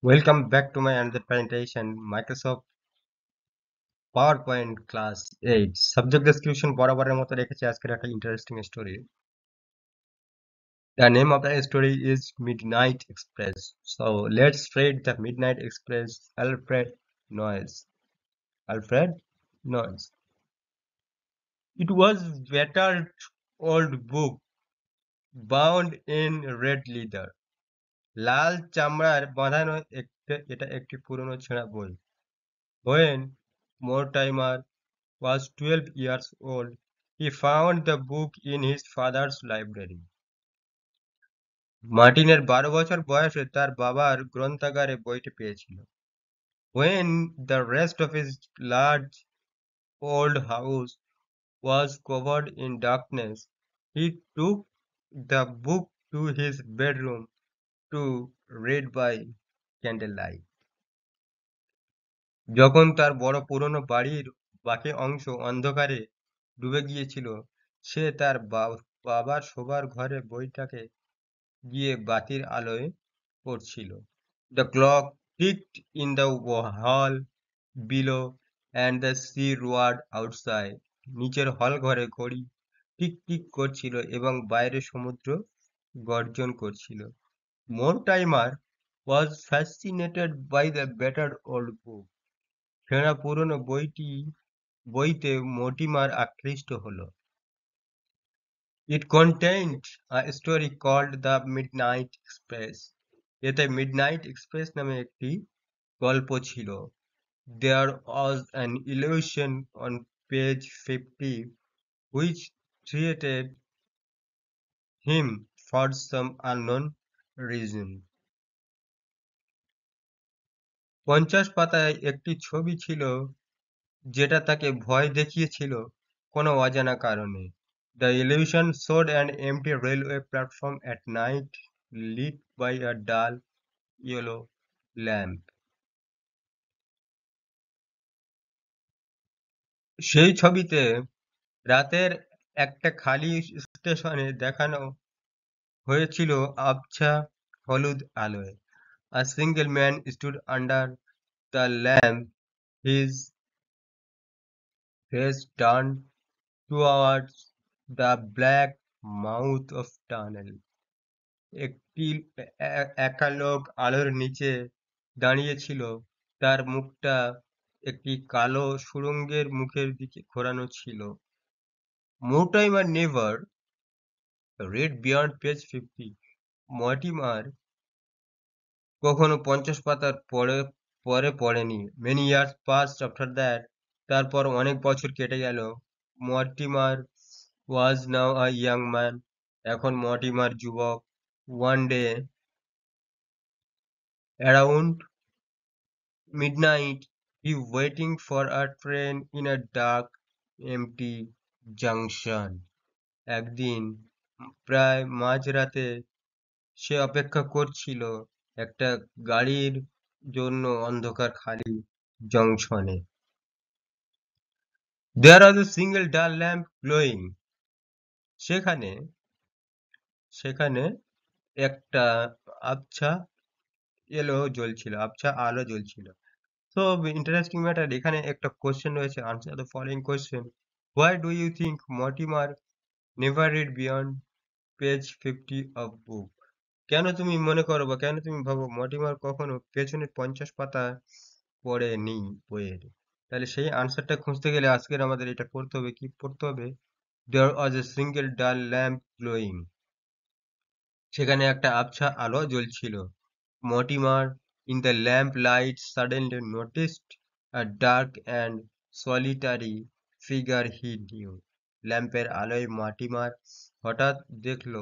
Welcome back to my another presentation, Microsoft PowerPoint Class 8. Subject description বরাবরের মতো রেখেছি আজকের একটা interesting story. The name of the story is Midnight Express. So let's read the Midnight Express Alfred Noyes. Alfred Noyes. It was battered old book bound in red leather. লাল চামড়ার বাঁধানো এটা একটি পুরনো ছেঁড়া বই। When Mortimer was 12 years old, he found the book in his father's library. মার্টিনের 12 বছর বয়সে তার বাবার গ্রন্থাগারে বইটি পেয়েছিল। When the rest of his large old house was covered in darkness, he took the book to his bedroom to read by candlelight. যখন তার বড় পুরনো বাড়ির বাকি অংশ অন্ধকারে ডুবে গিয়েছিল, সে তার বাবার শোবার ঘরে বইটাকে গিয়ে বাতির আলোয় পড়ছিল। The clock ticked in the hall below and the sea roared outside. নিচের হল ঘরে ঘড়ি টিক টিক করছিল এবং বাইরে সমুদ্র গর্জন করছিল। Mortimer was fascinated by the battered old book. ছেঁড়া পুরনো বইতে মর্টিমার আকৃষ্ট হলো। It contained a story called The Midnight Express. এতে মিডনাইট এক্সপ্রেস নামে একটি গল্প ছিল। There was an illusion on page 50 which treated him for some unknown reason. 50 পাতায় একটি ছবি ছিল যেটা তাকে ভয় দেখিয়েছিল কোনো অজানা কারণে। The illusion showed an empty railway platform at night lit by a dull yellow lamp. সেই ছবিতে রাতের একটা খালি স্টেশনে দেখানো হয়েছিল আবছা হলুদ আলোয়। A single man stood under the lamp, his face turned towards the black mouth of tunnel. একটি একা লোক আলোর নিচে দাঁড়িয়ে ছিল, তার মুখটা একটি কালো সুড়ঙ্গের মুখের দিকে ঘোরানো ছিল। Mortimer never read beyond page 50. Mortimer কখনো 50 পাতার পরে পড়েনি। Many years passed after that. তারপর অনেক বছর কেটে গেল। Mortimer was now a young man. এখন মর্টিমার যুবক। One day, around midnight, he waiting for a train in a dark, empty junction. একদিন প্রায় মাঝরাতে সে অপেক্ষা করছিল একটা গাড়ির জন্য অন্ধকার খালি জংশনে। There was a single dull lamp glowing. সেখানে একটা আবছা আবছা আলো জ্বলছিল। So interesting matter, এখানে একটা কোশ্চেন রয়েছে, answer the following question. Why do you think Mortimer never read beyond page 50 of book? কেন তুমি মনে করো বা কেন তুমি ভাবো মর্টিমার কখনো পেছনের 50 পাতা পড়েনি বইয়ের? তাহলে সেই আনসারটা খুঁজতে গেলে আজকের আমাদের এটা করতে হবে, কি পড়তে হবে? There was a single dull lamp glowing. সেখানে একটা আবছা আলো জ্বলছিল। Mortimer, in the lamp light, suddenly noticed a dark and solitary figure he knew. ল্যাম্পের আলোয় মর্টিমার হঠাৎ দেখল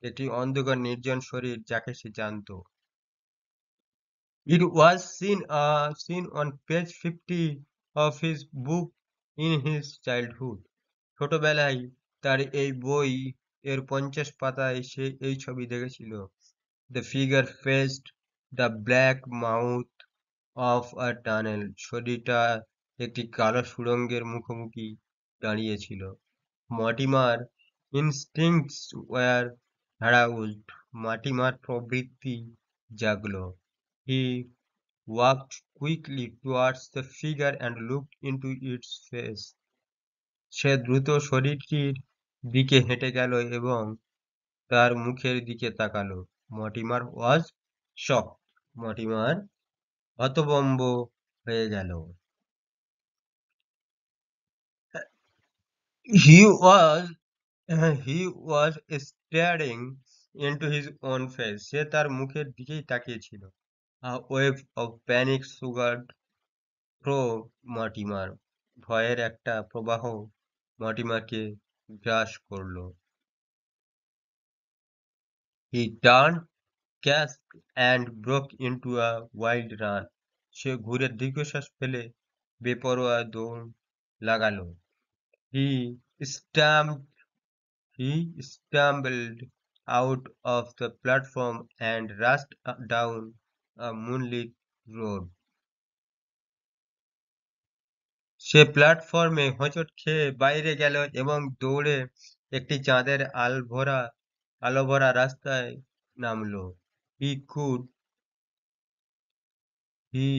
একটি অন্ধকার নির্জন শরীর যাকে সে জানত। It was seen on page 50 of his book in his childhood. ছোটবেলায় তার এই বই এর 50 পাতায় সে এই ছবি দেখেছিল। The figure faced the black mouth of a tunnel. ছবিটা একটি কালো সুড়ঙ্গের মুখোমুখি দাঁড়িয়েছিল। Mortimer instincts were aroused. Mortimer প্রবৃত্তি জাগলো। He walked quickly towards the figure and looked into its face. সে দ্রুত শরীরটির দিকে হেঁটে গেল এবং তার মুখের দিকে তাকালো। Mortimer was shocked. মর্টিমার হতভম্ব হয়ে গেল। He was he was staring into his own face. সে তার মুখের দিকেই তাকিয়ে ছিল। A wave of panic surged through Mortimer. ভয়ের একটা প্রবাহ মর্টিমারকে গ্রাস করল। He turned, gasped and broke into a wild run. সে ঘুরে দীর্ঘশ্বাস ফেলে বেপরোয়া দৌড় লাগালো। He stamped He stumbled out of the platform and rushed down a moonlit road. সে প্ল্যাটফর্মে হোঁচট খেয়ে বাইরে গেল এবং দৌড়ে একটি চাঁদের আলোভরা রাস্তায় নামলো। He could he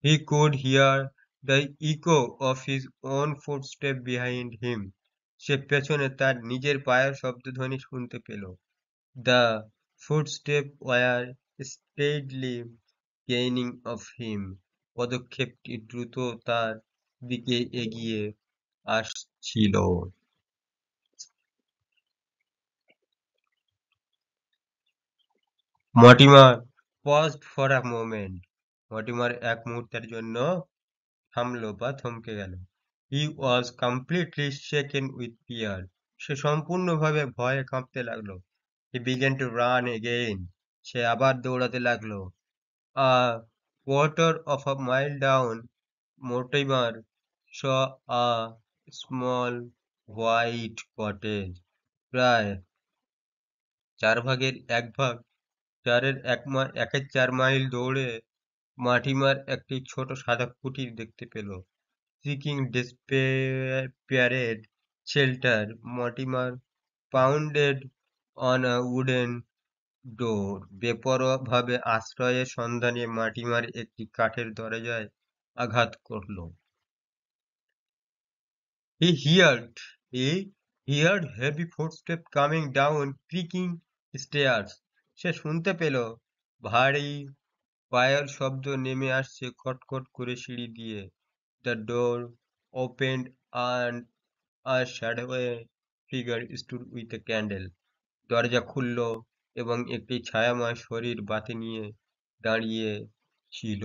he could hear the echo of his own footsteps behind him. সে পেছনে তার নিজের পায়ের শব্দধ্বনি শুনতে পেল। The footsteps were steadily gaining of him. পদক্ষেপটি দ্রুত তার দিকে এগিয়ে আসছিল। Mortimer paused for a moment. Mortimer এক মুহূর্তের জন্য থামলো বা থমকে গেল। He was completely shaken with fear. সে সম্পূর্ণভাবে ভয়ে কাঁপতে লাগলো। He began to run again. সে আবার দৌড়াতে লাগলো। A quarter of a mile down, Mortimer saw a small white cottage. প্রায় একের 4 মাইল দৌড়ে মার্টিমার একটি ছোট সাদা কুটির দেখতে পেল। Seeking desperate shelter, Mortimer pounded on a wooden door. বেপরোয়াভাবে আশ্রয়ের সন্ধানে মার্টিমার একটি কাঠের দরজায় আঘাত করল। He heard heavy footsteps coming down creaking stairs. সে শুনতে পেল ভারী পায়ের শব্দ নেমে আসছে খটখট করে সিঁড়ি দিয়ে। The door opened and a shadowy figure stood with a candle. দরজা খুলল এবং একটি ছায়াময় শরীর বাতি নিয়ে দাঁড়িয়ে ছিল।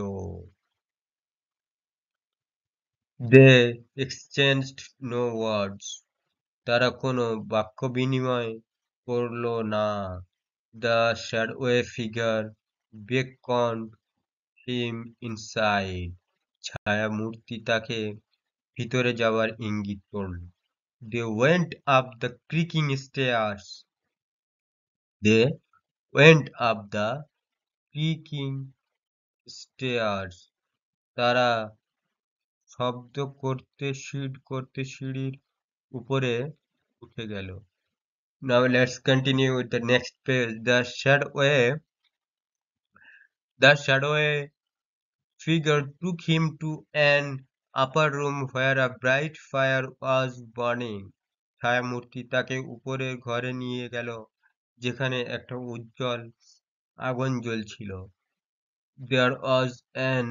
They exchanged no words. তারা কোনো বাক্য বিনিময় করল না। The shadowy figure beckoned him inside. ছায়ামূর্তি তাকে ভিতরে যাওয়ার ইঙ্গিত করল। They went up the creaking stairs. They went up the creaking stairs. তারা শব্দ করতে সিঁড়ির উপরে উঠে গেল। Now let's continue with the next page. The shadowy figure took him to an upper room where a bright fire was burning. ছায়ামূর্তি তাকে উপরের ঘরে নিয়ে গেল যেখানে একটা উজ্জ্বল আগুন জ্বলছিল। There was an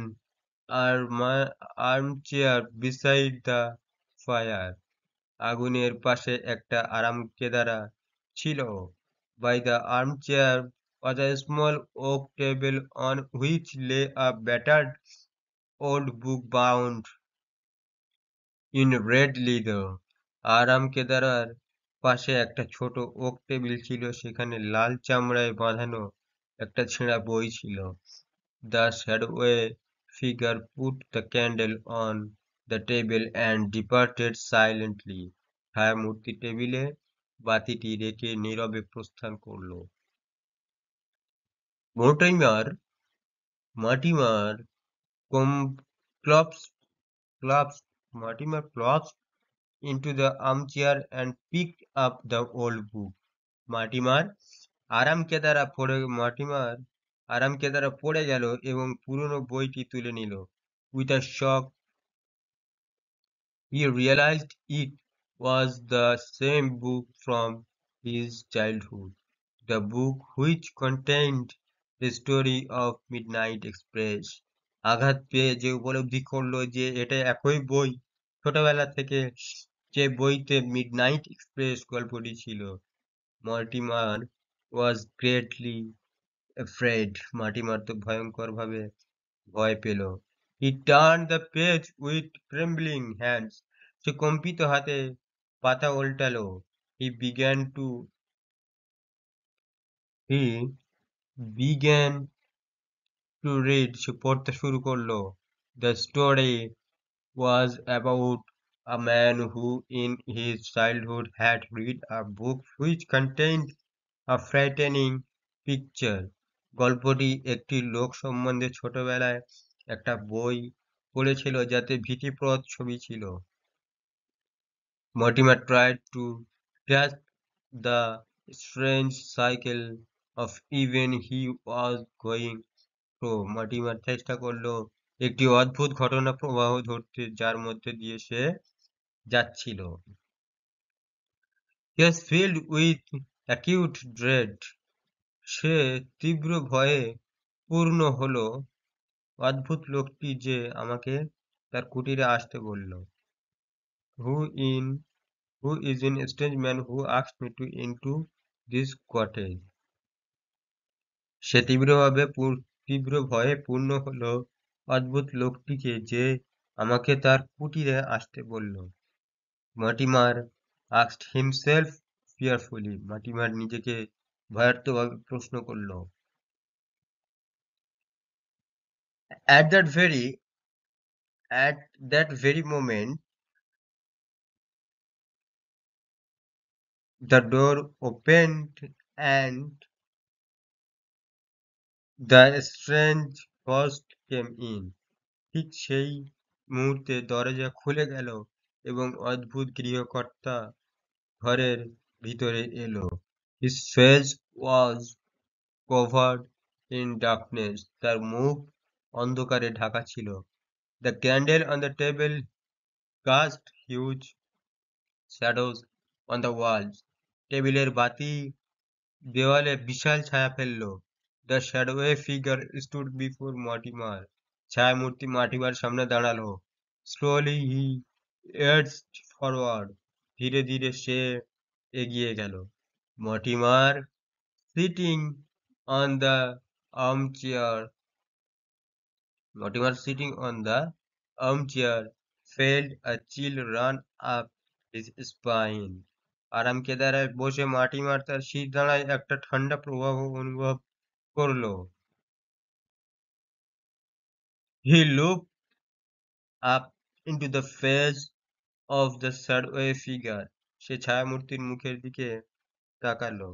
armchair beside the fire. আগুনের পাশে একটা আরামকেদারা ছিল। By the armchair was a small oak table on which lay a battered old book bound in red leather. আরামকেদারার পাশে একটা ছোট ওক টেবিল ছিল, সেখানে লাল চামড়ায় বাঁধানো একটা ছেঁড়া বই ছিল। The shadowy figure put the candle on the table and departed silently. ছায়ামূর্তি টেবিলে বাতিটি রেখে নীরবে প্রস্থান করল। Mortimer collapsed into the armchair and picked up the old book. Mortimer আরামকেদারা পড়ে গেল এবং পুরনো বইটি তুলে নিল। With a shock, he realized it was the same book from his childhood, the book which contained the story of Midnight Express. আঘাত পেয়ে যে উপলব্ধি করলো যে এটা একই বই ছোটবেলা থেকে যে বইতে মিডনাইট এক্সপ্রেস গল্পটি ছিল। Mortimer was greatly afraid. Mortimer তো ভয়ঙ্করভাবে ভয় পেল। He turned the page with trembling hands. সে কম্পিত হাতে পাতা উল্টালো। He began to read. সে পড়তে শুরু করলো। The story was about a man who in his childhood had read a book which contained a frightening picture. গল্পটি একটি লোক সম্বন্ধে ছোটবেলায় একটা বই পড়েছিল যাতে ভীতিপ্রদ ছবি ছিল। Mortimer tried to grasp the strange cycle of events he was going through. Mortimer চেষ্টা করলো একটি অদ্ভুত ঘটনা প্রবাহ ধরতে যার মধ্যে দিয়ে সে যাচ্ছিল। He was filled with acute dread. সে তীব্র ভয়ে পূর্ণ হলো। অদ্ভুত লোকটি যে আমাকে তার কুটিরে আসতে বলল। Who in who is an strange man who asked me to into this cottage? সে তীব্র ভয়ে পূর্ণ হলো অদ্ভুত লোকটিকে যে আমাকে তার কুটিরে আসতে বলল। Mortimer asked himself fearfully. Mortimer নিজেকে ভয়ার্থভাবে প্রশ্ন করল। At that very moment, the door opened and the strange host came in. ঠিক সেই মুহূর্তে দরজা খুলে গেল এবং অদ্ভুত গৃহকর্তা ঘরের ভিতরে এলো। His face was covered in darkness. তার মুখ অন্ধকারে ঢাকা ছিল। The candle on the table cast huge shadows on the walls. টেবিলের বাতি দেওয়ালে বিশাল ছায়া ফেলল। The shadowy figure stood before Mortimer. ছায়ামূর্তি মার্টিমার সামনে দাঁড়ালো। Slowly he edged forward. ধীরে ধীরে সে এগিয়ে গেল। Mortimer, sitting on the armchair, Mortimer sitting on the armchair felt a chill run up his spine. আরামকেদারায় বসে মার্টিমার তার শিরদাঁড়ায় একটা ঠান্ডা প্রবাহ অনুভব করলো। He looked up into the face of the shadowy figure. সে ছায়ামূর্তির মুখের দিকে তাকালো।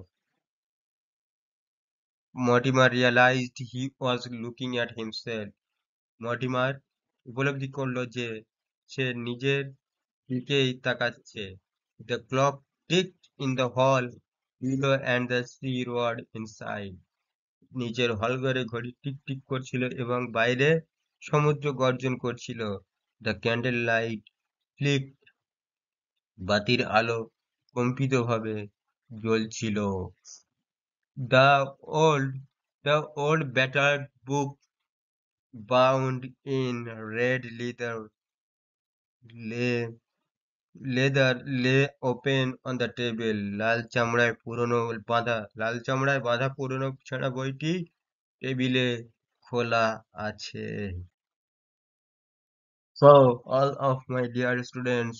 Mortimer realized he was looking at himself. Mortimer উপলব্ধি করলো যে সে নিজের দিকেই তাকাচ্ছে। The clock ticked in the hall below and the sea roared inside. নিচের হলঘরে ঘড়ি টিক টিক করছিল এবং বাইরে সমুদ্র গর্জন করছিল। The candle light flicked. বাতির আলো কম্পিতভাবে জ্বলছিল। The old the old battered book bound in red lay lay open on the table. লাল চামড়ায় বাঁধা পুরনো ছেঁড়া বইটি টেবিলে খোলা আছে। So all of my dear students,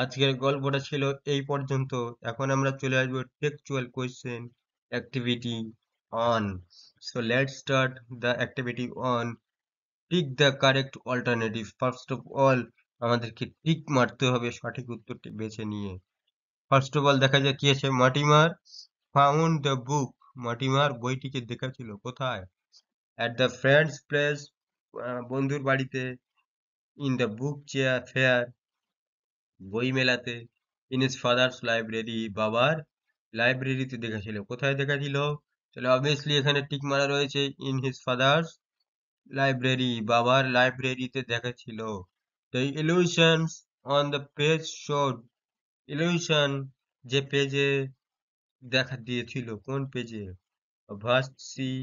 আজকের গল্পটা ছিল এই পর্যন্ত। এখন আমরা চলে আসবো textual question activity on. So let's start the activity on pick the correct alternative. First of all, আমাদেরকে টিক মারতে হবে সঠিক উত্তরটি বেছে নিয়ে। ফার্স্ট অফ অল দেখা যায় কি আছে, Mortimer found the book. Mortimer বইটিকে দেখেছিল কোথায়? অ্যাট দ্য ফ্রেন্ডস প্লেস, বন্ধুর বাড়িতে। ইন দ্য বুক ফেয়ার, বই মেলাতে। ইন হিজ ফাদার্স লাইব্রেরি, বাবার লাইব্রেরিতে দেখেছিল। কোথায় দেখেছিল? তাহলে অবভিয়াসলি এখানে টিক মারা রয়েছে ইন হিজ ফাদার্স লাইব্রেরি, বাবার লাইব্রেরিতে দেখা ছিল। The illusions on the page showed, illusion যে পেজে দেখা দিয়েছিল, কোন পেজে? A vast sea,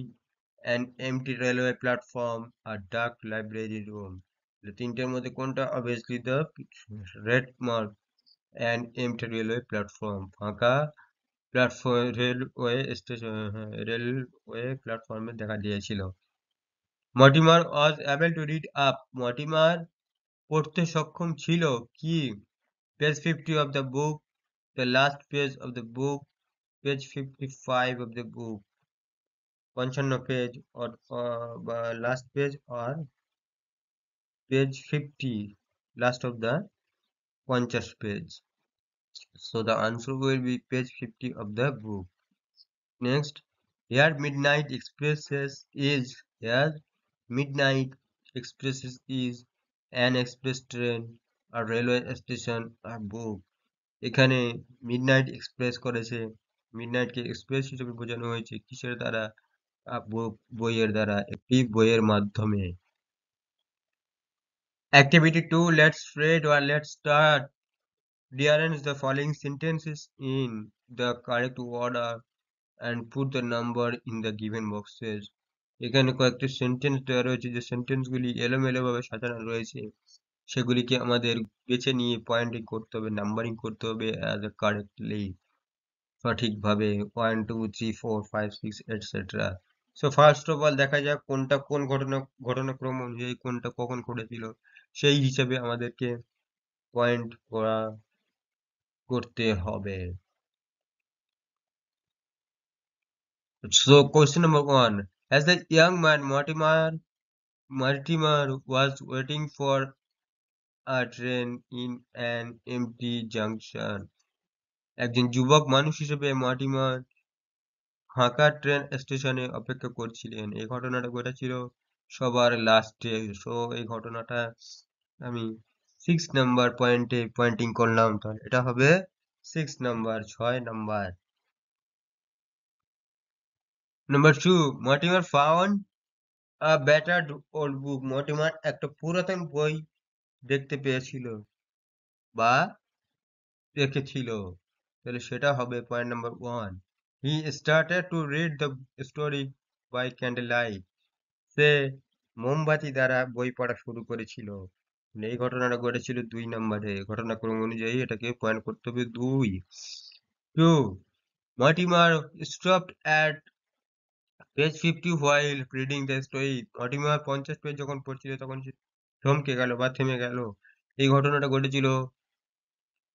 an empty railway platform, a dark library room. তিনটের মধ্যে কোনটা? Obviously the red mark, an empty railway platform, ফাঁকা প্ল্যাটফর্ম, রেলওয়ে স্টেশন, রেলওয়ে প্ল্যাটফর্মে দেখা দিয়েছিল। Mortimer was able to read up, Mortimer পড়তে সক্ষম ছিল কি? Page 50 of the book, the last page of the book, page 55 of the book, 55 page or last page or page 50, last of the 50 page. So the answer will be page 50 of the book. Next, here midnight expresses is, here midnight expresses is an express train, a railway station, a book. এখানে midnight express করেছে, মিডনাইটকে express হিসেবে বোঝানো হয়েছে কিসের দ্বারা? বইয়ের দ্বারা, একটি বইয়ের মাধ্যমে। Activity 2, let's read or let's start. Rearrange the following sentences in the correct order and put the number in the given boxes. এখানে কয়েকটি সেন্টেন্স দেওয়া রয়েছে, যে সেন্টেন্সগুলি এলোমেলোভাবে সাজানো রয়েছে সেগুলিকে আমাদের বেছে নিয়ে পয়েন্টিং করতে হবে, নাম্বারিং করতে হবে অ্যাজ এ কারেক্টলি, সঠিকভাবে 1 2 3 4 5 6 etcetera. So first of all দেখা যাক কোনটা কোন ঘটনাক্রম অনুযায়ী কোনটা কখন ঘটেছিল, সেই হিসাবে আমাদেরকে পয়েন্ট করতে হবে। So question number 1, as the young man Mortimer was waiting for a train in an empty junction. একজন যুবক মানুষ হিসেবে মর্টিমার ফাঁকা ট্রেন স্টেশনে অপেক্ষা করছিলেন। এই ঘটনাটা ঘটেছিল সবার লাস্টে। সো এই ঘটনাটা আমি 6 নাম্বার পয়েন্টে পয়েন্টিং করলাম, তাহলে এটা হবে 6 number, 6 number. Number 2, Mortimer found আ ব্যাটার্ড ওল্ড বুক, মর্টিমার একটা পুরাতন বই দেখতে পেয়েছিল বা দেখেছিল, তাহলে সেটা হবে point number 1। He started to read the story by candle light, সে মোমবাতি দ্বারা বই পড়া শুরু করেছিল। এই ঘটনাটা ঘটেছিল 2 নম্বরে, ঘটনাক্রম অনুযায়ী এটাকে পয়েন্ট করতে হবে 2। 2, Mortimer stopped at page 50 while reading the story, Mortimer 50 page যখন পড়ছিল তখন সে থমকে গেল বা থেমে গেল। এই ঘটনাটা ঘটেছিল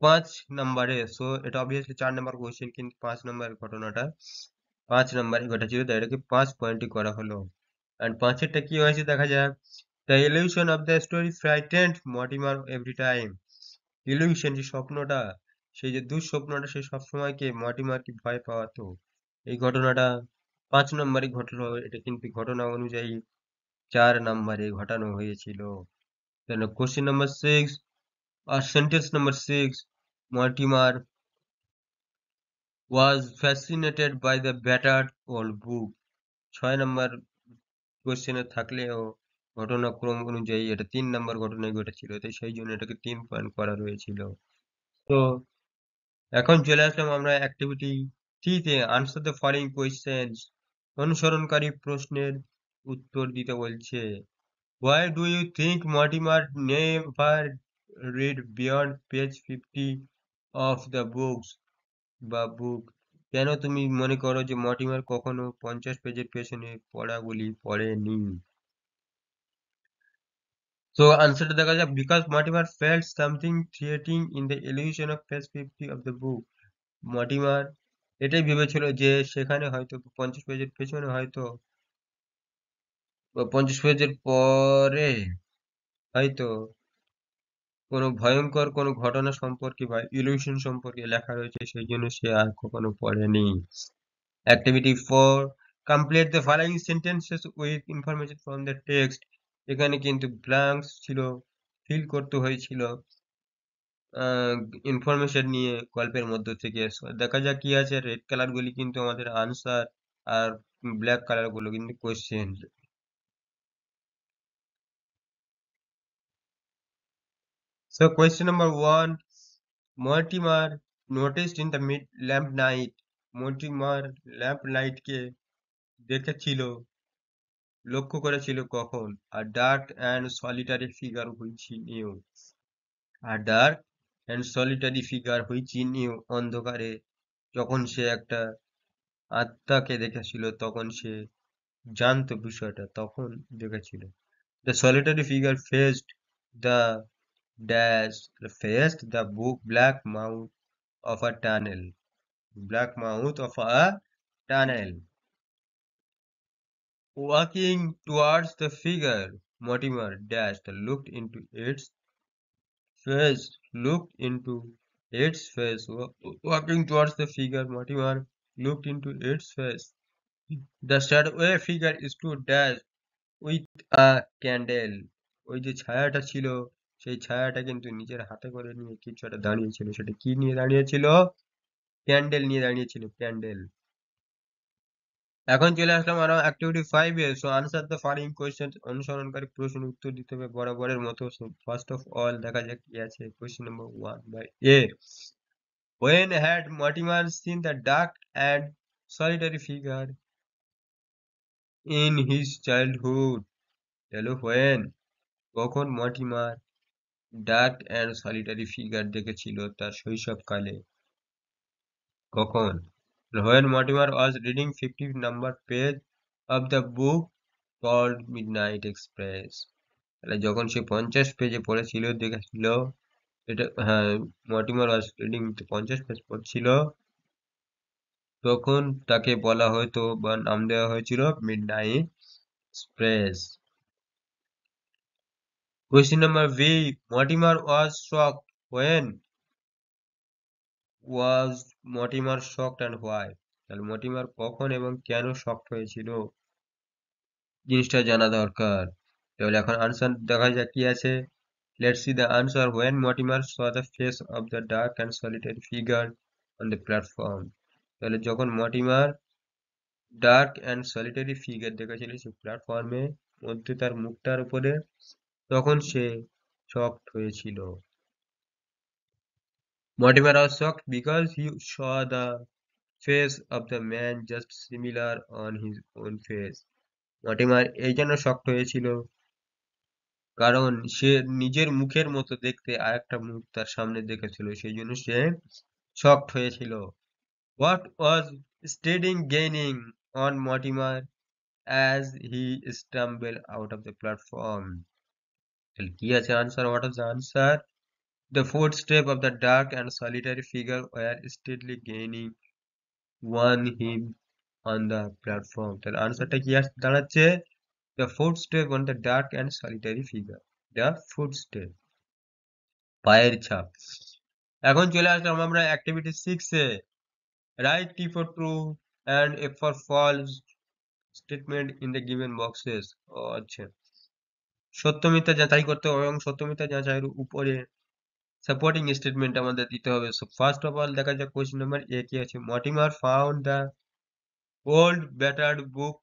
5 নম্বরে। সো এটা অবভিয়াসলি 4 নম্বর কোয়েশ্চেন, কিন্তু 5 নম্বরের ঘটনাটা 5 নম্বরে ঘটেছিল, তাই এটাকে 5 পয়েন্টই করা হলো। এন্ড 5এরটা কি হয়েছে দেখা যাক। The illusion of the story frightened Mortimer every time. Illusion যে স্বপ্নটা, সেই যে দুঃস্বপ্নটা, সে সবসময়কে মর্টিমারকে ভয় পাওয়াতো। এই ঘটনাটা 5 নম্বরে ঘটলো, এটা কিন্তু ঘটনা অনুযায়ী 4 নম্বরে ঘটানো হয়েছিল। Then question number 6 or sentence number 6, Mortimer was fascinated by the battered old book. 6 নম্বর কোশ্চেনে থাকলেও ঘটনাক্রম অনুযায়ী এটা 3 নম্বর ঘটনায় ঘটেছিল, তাই সেই জন্য এটাকে 3 পয়েন্ট করা রয়েছিল। তো এখন চলে আসলাম আমরা অ্যাক্টিভিটি 3 তে, আনসার দ্য ফলোইং কোয়েশ্চেনস, অনুসরণকারী প্রশ্নের উত্তর দিতে বলছে। Why do you think Mortimer never read beyond page 50 of the books বা বুক? কেন তুমি মনে করো যে মর্টিমার কখনো 50 পেজের পেছনে পড়াগুলি পড়েনি? So আনসারটা দেখা যাক, because Mortimer felt something threatening in the illusion of page 50 of the book. Mortimer এটাই ভেবেছিল যে সেখানে হয়তো 50 পেজের পেছনে হয়তো, বা 50 পেজের পরে হয়তো কোনো ভয়ঙ্কর কোনো ঘটনা সম্পর্কে বা ইলিউশন সম্পর্কে লেখা রয়েছে, সেই জন্য সে আর কখনো পড়েনি। Activity 4, complete the following sentences with information from the text. এখানে কিন্তু ব্ল্যাঙ্কস ছিল, ফিল করতে হয়েছিল ইনফরমেশন নিয়ে গল্পের মধ্য থেকে। দেখা যাক কি আছে। রেড কালার গুলি কিন্তু আমাদের আনসার, আর ব্ল্যাক কালার গুলো কিন্তু question. So question number 1, Mortimer noticed in the mid lamp night. Mortimer lamp light কে দেখেছিল, লক্ষ্য করেছিল কখন? A dark and solitary figure which he knew. A dark and solitary figure which he knew. অন্ধকারে যখন সে একটা আত্মাকে দেখেছিল তখন সে জানতো বিষয়টা, তখন দেখেছিল। The solitary figure the faced the black mouth of a tunnel. Black mouth of a tunnel. Walking towards the figure, Mortimer dashed, looked into its face. Walking towards the figure, Mortimer looked into its face. The shadowy figure stood dash with a candle. ওই যে ছায়াটা ছিল, সেই ছায়াটা কিন্তু নিজের হাতে করে নিয়ে কিছু একটা দাঁড়িয়েছিল। সেটা কি নিয়ে দাঁড়িয়েছিল? ক্যান্ডেল নিয়ে দাঁড়িয়েছিল, ক্যান্ডেল। এখন চলে আসলাম আরো অ্যাক্টিভিটি 5 এ। So answer the following question. অনুসরণকারী প্রশ্নের উত্তর দিতে হবে বরাবরের মতো। সো ফার্স্ট অফ অল দেখা যাক কি আছে। Question number 1 by A. When had Mortimer seen the dark and solitary figure in his childhood? তাহলে when, কখন Mortimer dark and solitary figure দেখেছিল তার শৈশবকালে? কখন? When Mortimer was reading 50th number page of the book called Midnight Express. তাহলে যখন সে 50 পেজে পড়েছিল দেখেছিল, এটা হ্যাঁ, মর্টিমার ওয়াজ রিডিং 50 পেজ পড়ছিল, তখন তাকে বলা হয়তো বা নাম দেওয়া হয়েছিল midnight express. Question number B, Mortimer was shocked when was Mortimer shocked and why? তাহলে মর্টিমার কখন এবং কেন শকড হয়েছিল, জিনিসটা জানা দরকার। তাহলে এখন আনসার দেখা যাক কি আছে। Let's see the answer. When Mortimer saw the face of the dark and solitary figure on the platform. তাহলে যখন Mortimer dark and solitary figure দেখেছিল সে প্ল্যাটফর্মে মধ্যে তার মুখটার উপরে, তখন সে শকড হয়েছিল। Mortimer was shocked because he saw the face of the man just similar on his own face. Mortimer এই জন্য শকড হয়েছিল কারণ সে নিজের মুখের মতো দেখতে আরেকটা মুখ তার সামনে দেখেছিল, সেই জন্য সে শকড হয়েছিল। What was Steading gaining on Mortimer as he stumbled out of the platform? তাহলে কি আছে answer? What is the answer? The footsteps of the dark and solitary figure were steadily gaining on him on the platform. তাহলে আনসারটা কি দাঁড়াচ্ছে? The footsteps on the dark and solitary figure. The footstep, পায়ের ছাপ। এখন চলে আসলাম আমরা activity 6 A. Right T for true and F for false statement in the given boxes. ও আচ্ছা, সত্য মিথ্যা যাচাই করতে হবে এবং সত্য মিথ্যা যাচাইয়ের উপরে সাপোর্টিং স্টেটমেন্ট আমাদের দিতে হবে। সো ফার্স্ট অফ অল দেখা যাক কোয়েশ্চেন নাম্বার এ কি আছে। Mortimer found the old battered book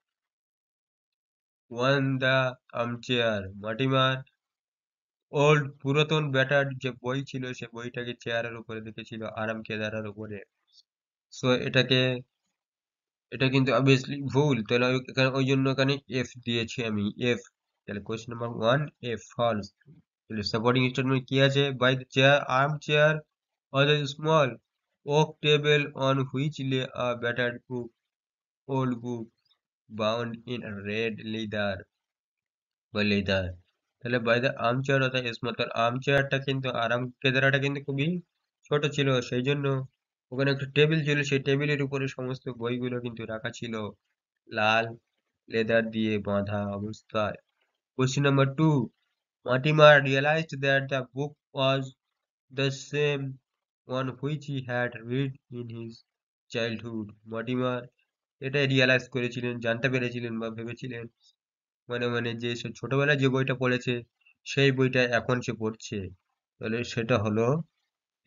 one the armchair. Mortimer old পুরাতন ব্যাটার্ড যে বই ছিল সে বইটাকে চেয়ারের উপরে দেখেছিল, আরাম কেদারার উপরে। সো এটা কিন্তু অবভিয়াসলি ভুল, তাহলে এখানে ওই জন্য এখানে এফ দিয়েছি আমি, এফ। তাহলে কোয়েশ্চেন নাম্বার 1 এফ ফলস। তাহলে সাপোর্টিং স্টেটমেন্ট কি আছে? By the chair arm chair or the small oak table on which lay a battered old book bound in a red leather বা leather. তাহলে by the arm chair অর্থাৎ small, তার arm চেয়ারটা কিন্তু আরাম কেদারাটা কিন্তু খুবই ছোট ছিল, সেই জন্য ওখানে একটা টেবিল ছিল, সেই টেবিলের উপরে সমস্ত বইগুলো কিন্তু রাখা ছিল লাল লেদার দিয়ে বাঁধা অবস্থায়। Question number 2. Mortimer realized that the book was the same one which he had read in his childhood. Mortimer এটাই রিয়ালাইজ করেছিলেন, জানতে পেরেছিলেন বা ভেবেছিলেন মনে মনে যে সে ছোটবেলায় যে বইটা পড়েছে সেই বইটা এখন সে পড়ছে। তাহলে সেটা হলো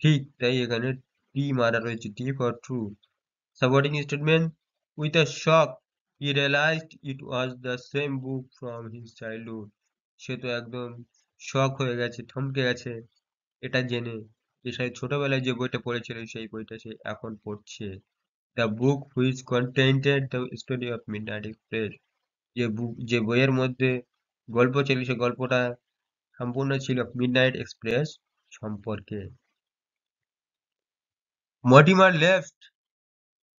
ঠিক, তাই এখানে টি মারা রয়েছে, T for true. Supporting statement, with a shock He realized it was the same book from his childhood. সে তো একদম শক হয়ে গেছে, থমকে গেছে এটা জেনে যে সে ছোটবেলায় যে বইটা পড়েছিল সেই বইটা সে এখন পড়ছে। The book which contained the story of Midnight Express, যে বইয়ের মধ্যে গল্প ছিল সে গল্পটা সম্পূর্ণ ছিল মিডনাইট এক্সপ্রেস সম্পর্কে। Mortimer left.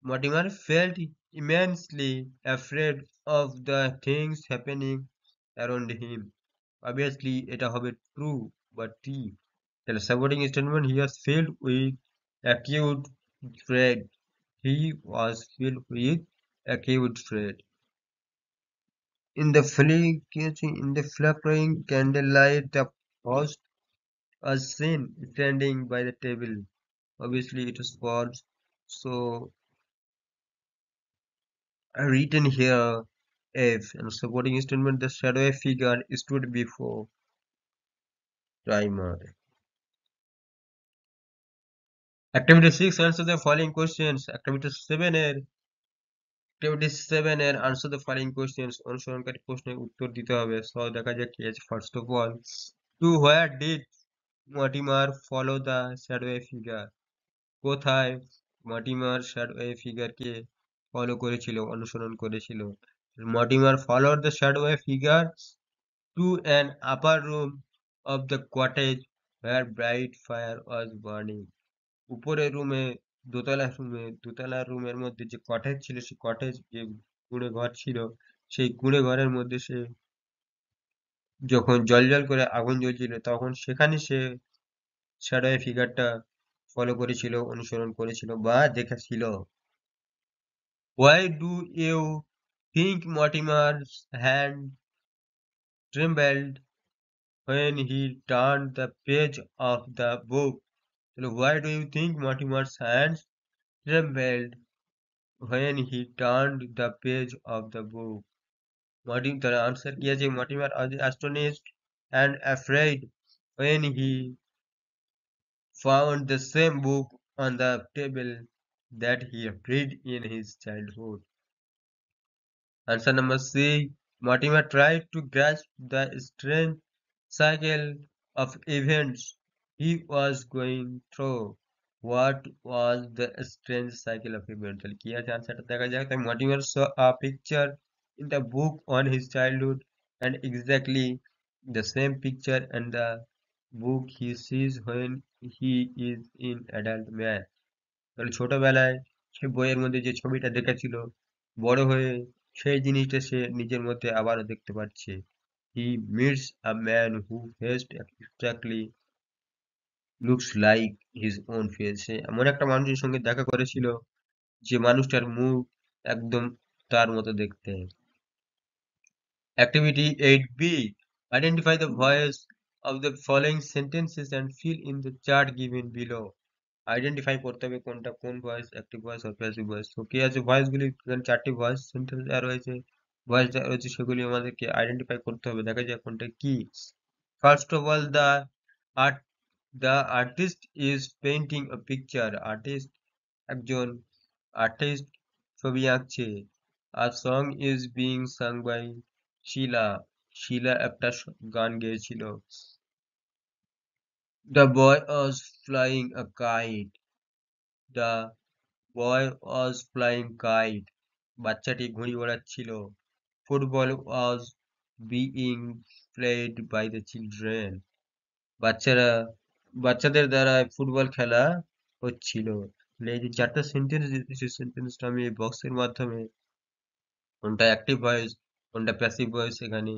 Mortimer felt immensely afraid of the things happening around him. Obviously, এটা হবে true বা T. The supporting statement, he was filled with acute dread. He was filled with acute dread. In the flickering candlelight, the host was seen standing by the table. Obviously, it was false. So, written here F and supporting statement, the shadowy figure stood before timer. Activity 6, answer the following questions. Activity 7 এর answer the following questions. অনুসরণকারী প্রশ্নের উত্তর দিতে হবে। So দেখা যাক কি আছে। First of all, to where did Mortimer follow the shadowy figure? কোথায় মর্টিমার shadowy figure কে ফলো করেছিল, অনুসরণ করেছিল? Mortimer followed the shadowy figure to an upper room of the cottage where bright fire was burning. উপরের রুমে, দোতলা রুমের মধ্যে যে কটেজ ছিল, সেই কটেজ যে কুঁড়ে ঘর ছিল, সেই কুঁড়ে ঘরের মধ্যে সে যখন জ্বলজ্বল করে আগুন জ্বলছিল তখন সেখানে সে শ্যাডোয় ফিগারটা ফলো করেছিল, অনুসরণ করেছিল বা দেখেছিল। Why do you think Mortimer's hand trembled when he turned the page of the book? Why do you think Mortimer's hands trembled when he turned the page of the book? The answer কি আছে? Mortimer was astonished and afraid when he found the same book on the table that he had read in his childhood. Answer number C. Mortimer tried to grasp the strange cycle of events he was going through. What was the strange cycle of events? তাহলে কি আছে আনসারটা দেখা যাক। তাই Mortimer saw a picture in the book on his childhood and exactly the same picture and the book he sees when he is in adult man. তাহলে ছোটবেলায় সে বইয়ের মধ্যে যে ছবিটা দেখেছিল বড় হয়ে সেই জিনিসটা সে নিজের মধ্যে আবারও দেখতে পাচ্ছে। He meets a man who faced exactly looks like his own face. সে এমন একটা মানুষের সঙ্গে দেখা করেছিল যে মানুষটার মুখ একদম তার মতো দেখতে। Activity 8B. Identify the voice of the following sentences and fill in the chart given below. Identify করতে হবে কোনটা কোন ভয়েস, অ্যাক্টিভ ভয়েস আর প্যাসিভ ভয়েস। তো কি আছে ভয়েসগুলি, এখানে 4টি ভয়েস সেন্টেন্স দেওয়া রয়েছে, ভয়েস দেওয়া রয়েছে, সেগুলি আমাদেরকে আইডেন্টিফাই করতে হবে। দেখা যায় কোনটা কি। First of all, art the artist is painting a picture. Artist একজন আর্টিস্ট ছবি আঁকছে। আর song is being sung by Sheela. Sheela একটা গান গেয়েছিল। The boy was flying a kite. The boy was flying kite. বাচ্চাটি ঘুড়ি ওড়াচ্ছিল। Football was being played by the children. বাচ্চাদের দ্বারা ফুটবল খেলা হচ্ছিল। এই যে 4টা সেন্টেন্স দিয়েছি, সেন্টেন্সটা আমি এই বক্সের মাধ্যমে কোনটা অ্যাক্টিভ ভয়েস কোনটা প্যাসিভ ভয়েস এখানে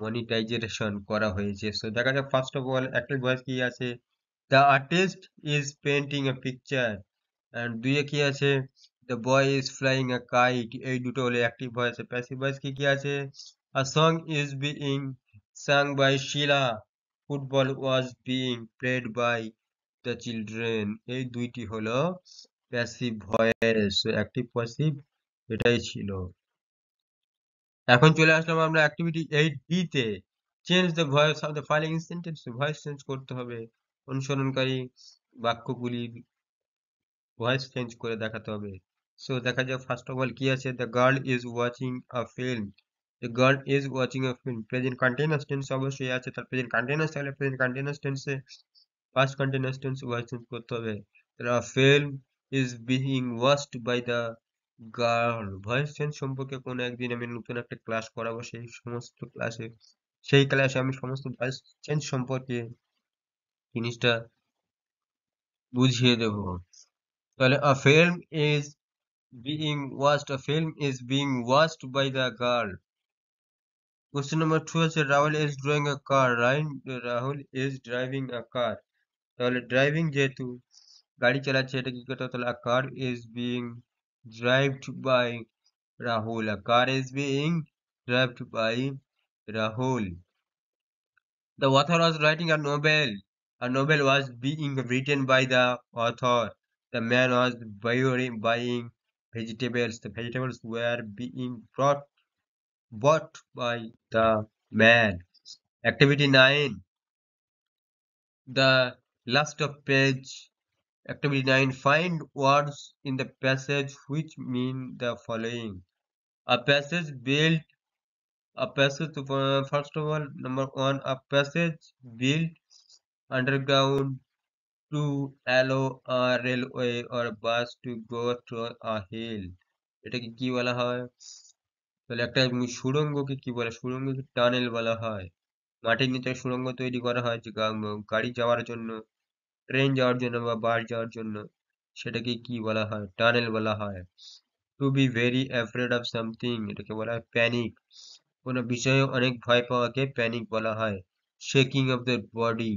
মনিটাইজেশন করা হয়েছে। সো দেখা যাক first of all active voice কি আছে। The artist is painting a picture. And দুইয়ে কি আছে, the boy is flying a kite. এই দুটো হলো অ্যাক্টিভ ভয়েস। প্যাসিভ ভয়েস কি কি আছে, a song is being sung by Sheila, football was being played by the children. এই দুইটি হলো প্যাসিভ ভয়েস। অ্যাক্টিভ প্যাসিভ এটাই ছিল। এখন চলে আসলাম আমরা অ্যাক্টিভিটি 8B তে। Change the voice of the following sentence. Voice change করতে হবে, অনুসরণকারী বাক্যগুলির ভয়েস চেঞ্জ করে দেখাতে হবে। সো দেখা যায় ফার্স্ট অফ অল কি আছে, the girl is watching a film. The girl is watching a film, present continuous tense অবশ্যই আছে, তার প্রেজেন্ট কন্টিনিউয়াস থাকলে প্রেজেন্ট কন্টিনিউয়াস টেন্সে past continuous tense voice change করতে হবে। তাহলে a film is being watched by the girl, voice change সম্পর্কে কোনো একদিন আমি নতুন একটা ক্লাস করাবো, সেই ক্লাসে আমি সমস্ত ভয়েস চেঞ্জ সম্পর্কে জিনিসটা বুঝিয়ে দেব। তাহলে a film is being watched by the girl. Question number 2 আছে Rahul is drawing a car, right? Rahul is driving a car. তাহলে ড্রাইভিং যেহেতু গাড়ি চালাচ্ছে, এটা কি করতে হবে, তাহলে a car is being drived by Rahul. A car is being driven by Rahul. The author was writing a novel. A novel was being written by the author. The man was buying vegetables. The vegetables were being bought by the man. Activity 9. The last of page. Activity 9. Find words in the passage which mean the following. A passage built first of all, number one, a passage built underground to allow a railway or bus to go through a hill. এটাকে কি বলা হয়? তাহলে একটা সুড়ঙ্গকে কি বলে? সুড়ঙ্গকে tunnel বলা হয়। মাটির নিচে সুড়ঙ্গ তৈরি করা হয় যে গাড়ি যাওয়ার জন্য, ট্রেন যাওয়ার জন্য বা বাস যাওয়ার জন্য, সেটাকে কি বলা হয়? টানেল বলা হয়। To be very afraid of something, এটাকে বলা হয় প্যানিক। কোনো বিষয়ে অনেক ভয় পাওয়াকে প্যানিক বলা হয়। শেকিং অফ দ্য বডি,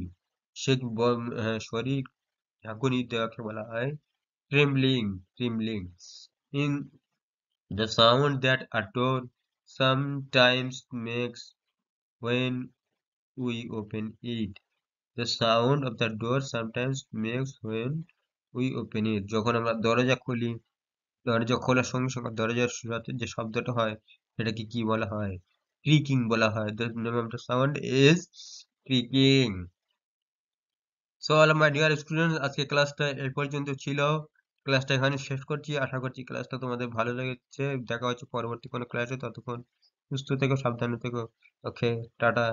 শরীর ঝাঁকুনি দেওয়াকে বলা হয় trembling. Trembling in the sound that a door sometimes makes when we open it. The sound of the door sometimes makes when we open it. যখন আমরা দরজা খুলি, দরজা খোলার সঙ্গে সঙ্গে দরজার সাথে যে শব্দটা হয় সেটাকে কি বলা হয়? ক্রিকিং বলা হয়। The name of the sound is creaking. So all of my dear students, আজকে ক্লাসটা এই পর্যন্ত ছিল। ক্লাসটা এখানে শেষ করছি। আশা করছি ক্লাসটা তোমাদের ভালো লেগেছে। দেখা হচ্ছে পরবর্তী কোনো ক্লাসে। ততক্ষণ সুস্থ থেকো, সাবধানে থেকো। ওকে, টাটা।